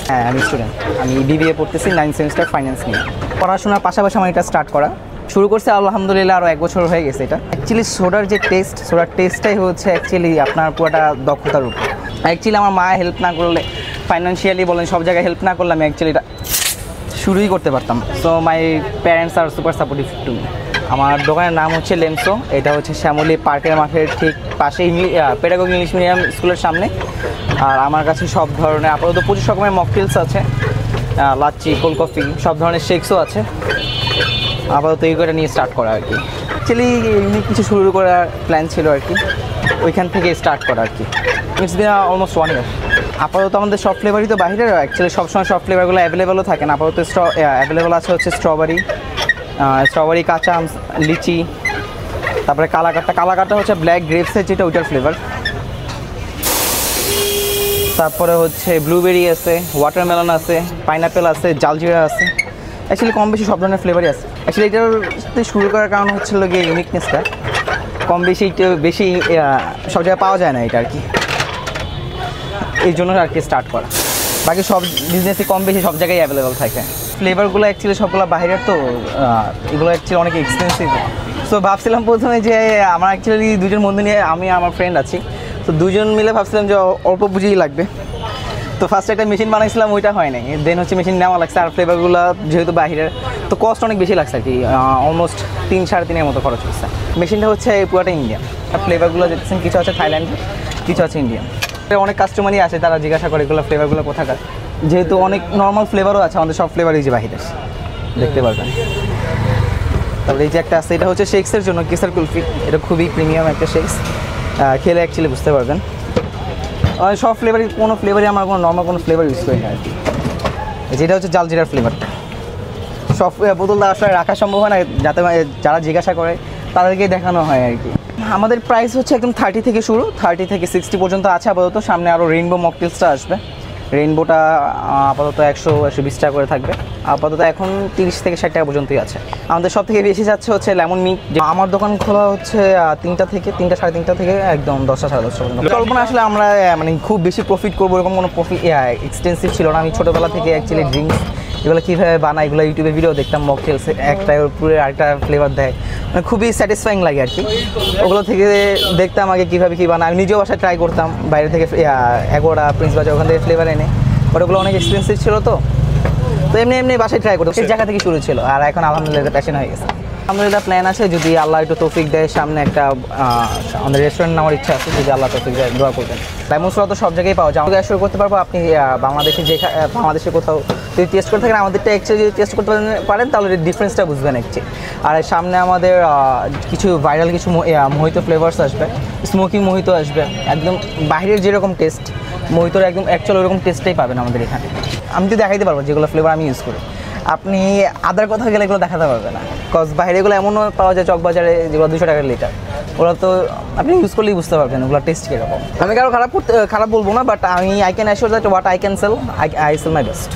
হ্যাঁ, আমি স্টুডেন্ট। আমি বিবিএ পড়তেছি 9 সেমিস্টার ফাইন্যান্স নিয়ে। পড়াশোনার পাশাপাশি আমার এটা স্টার্ট করা শুরু করছে আলহামদুলিল্লাহ আরও 1 বছর হয়ে গেছে। এটা অ্যাকচুয়ালি সোডার যে সোডার টেস্টটাই হচ্ছে অ্যাকচুয়ালি আপনার পুরোটা দক্ষতার উপর। অ্যাকচুয়ালি আমার মা হেল্প না করলে, ফাইন্যান্সিয়ালি বলেন সব জায়গায় হেল্প না করলে আমি অ্যাকচুয়ালি এটা শুরুই করতে পারতাম। So my parents are super supportive to me. আমার দোকানের নাম হচ্ছে লেমসো। এটা হচ্ছে শ্যামলী পার্কের মাঠের ঠিক পাশে পেডাগোগি ইংলিশ মিডিয়াম স্কুলের সামনে। আর আমার কাছে সব ধরনের আপাতত 25 রকমের মকটেলস আছে, লাচ্ছি, কোল্ড কফি, সব ধরনের শেকসও আছে। আপাতত এই করে নিয়ে স্টার্ট করা আর কি। অ্যাকচুয়ালি এমনি কিছু শুরু করার প্ল্যান ছিল আর কি, ওইখান থেকে স্টার্ট করা আর কি। ইটস বিন অলমোস্ট 1 ইয়ার। আপাতত আমাদের সব ফ্লেভারই তো বাইরের, অ্যাকচুয়ালি সবসময় সব ফ্লেভারগুলো অ্যাভেলেবেলও থাকে না। আপাতত অ্যাভেলেবেল আছে হচ্ছে স্ট্রবেরি, কাঁচা আম, লিচি, তারপরে কালাকাটটা হচ্ছে ব্ল্যাক গ্রেপসের যেটা ওইটার ফ্লেভার। তারপরে হচ্ছে ব্লুবেরি আছে, ওয়াটারমেলন আছে, পাইনাপেল আছে, জালজিরা আছে। অ্যাকচুয়ালি কম বেশি সব ধরনের ফ্লেভারই আছে। অ্যাকচুয়ালি এটার শুরু করার কারণ হচ্ছিল গিয়ে ইউনিকনেসটা, কম বেশি সব জায়গায় পাওয়া যায় না এটা আর কি, এই জন্য আর কি স্টার্ট করা। বাকি সব বিজনেসই কম বেশি সব জায়গায় অ্যাভেলেবেল থাকে। ফ্লেভারগুলো অ্যাকচুয়ালি সবগুলো বাইরের তো, এগুলো অ্যাকচুয়ালি অনেক এক্সপেন্সিভ। সো ভাবছিলাম প্রথমে যে আমার অ্যাকচুয়ালি দুজন বন্ধু নিয়ে আমি আমার ফ্রেন্ড আছি, তো দুজন মিলে ভাবছিলাম যে অল্প পুঁজিই লাগবে। তো ফার্স্টে একটা মেশিন বানাইছিলাম, ওইটা হয় নাই। দেন হচ্ছে মেশিন নেওয়া লাগছে, আর ফ্লেভারগুলো যেহেতু বাইরের তো কস্ট অনেক বেশি লাগছে আর কি, অলমোস্ট 3-3.5 মতো খরচ হচ্ছে। মেশিনটা হচ্ছে পুরোটা ইন্ডিয়ান। আর ফ্লেভারগুলো দেখছেন কিছু আছে থাইল্যান্ড, কিছু আছে ইন্ডিয়ান। অনেক কাস্টমারই আসে, তারা জিজ্ঞাসা করে এগুলো ফ্লেভারগুলো কোথাকার, যেহেতু অনেক নর্মাল ফ্লেভারও আছে, আমাদের সব ফ্লেভারই যে বাহিরে দেখতে পারবেন। তারপরে এই যে একটা আছে, এটা হচ্ছে শেক্সের জন্য, কেসার কুলফি। এটা খুবই প্রিমিয়াম একটা শেক্স, খেলে অ্যাকচুয়ালি বুঝতে পারবেন। সব ফ্লেভারই, কোনো ফ্লেভারই আমার কোনো নর্মাল কোনো ফ্লেভার ইউজ করি না আর কি। যেটা হচ্ছে জালজিরার ফ্লেভারটা, সব বোতল আসলে রাখা সম্ভব হয় না, যাতে যারা জিজ্ঞাসা করে তাদেরকে দেখানো হয় আর কি। আমাদের প্রাইস হচ্ছে একদম 30 থেকে শুরু, 30 থেকে 60 পর্যন্ত আছে আপাতত। সামনে আরও রেইনবো মকটেলসটা আসবে। রেইনবোটা আপাতত 100-120 টাকা করে থাকবে। আপাতত এখন 30 থেকে 60 টাকা পর্যন্তই আছে। আমাদের সব থেকে বেশি যাচ্ছে হচ্ছে লেমন মিল্ক। আমার দোকান খোলা হচ্ছে 3টা থেকে 3টা-3:30 থেকে একদম 10টা 10:30 পর্যন্ত। কল্পনা আসলে আমরা মানে খুব বেশি প্রফিট করবো এরকম কোনো এক্সটেন্সিভ ছিল না। আমি ছোটোবেলা থেকে অ্যাকচুয়ালি ড্রিঙ্কস এগুলো কীভাবে বানায় এগুলো ইউটিউবে ভিডিও দেখতাম, মকটেলস একটা পুরো আরেকটা ফ্লেভার দেয়, মানে খুবই স্যাটিসফাইং লাগে আর কি। ওগুলো থেকে দেখতাম আগে কীভাবে কী বানায়, আমি নিজেও বাসায় ট্রাই করতাম বাইরে থেকে, এগোরা, প্রিন্স বাজার ওখান থেকে ফ্লেভার এনে। বাট ওগুলো অনেক এক্সপেন্সিভ ছিল, তো এমনি বাসায় ট্রাই করতাম। সেই জায়গা থেকে শুরু ছিল, আর এখন আলহামদুলিল্লাহ প্যাশন হয়ে গেছে। আলহামদুলিল্লাহ প্ল্যান আছে, যদি আল্লাহ একটু তৌফিক দেয়, সামনে একটা আমাদের রেস্টুরেন্ট নেওয়ার ইচ্ছা আছে, যদি আল্লাহ তৌফিক দেয়, দোয়া করবেন। লেমন সোডা তো সব জায়গায় পাওয়া যায়, আমাদের অ্যাসিওর করতে পারবো আপনি বাংলাদেশে কোথাও যদি টেস্ট করে থাকেন, আমাদেরটা অ্যাকচুয়ালি যদি টেস্ট করতে পারেন তাহলে ডিফারেন্সটা বুঝবেন অ্যাকচুয়ালি। আর সামনে আমাদের কিছু ভাইরাল কিছু মোহিতো ফ্লেভার্স আসবে, স্মোকি মোহিতো আসবে, একদম বাইরের যেরকম টেস্ট মোহিতোর একদম অ্যাকচুয়াল ওরকম টেস্টটাই পাবেন আমাদের এখানে। আমি তো দেখাইতে পারবো যেগুলো ফ্লেভার আমি ইউজ করি, আপনি আদার কথা গেলে এগুলো দেখাতে পারবে না, কজ বাইরে এগুলো এমনও পাওয়া যায় চকবাজারে যেগুলো 200 টাকার লিটার, ওগুলো তো আপনি ইউজ করলেই বুঝতে পারবেন ওগুলো টেস্ট কীরকম। আমি কারো খারাপ বলবো না, but I can assure that what I can sell, I sell my best.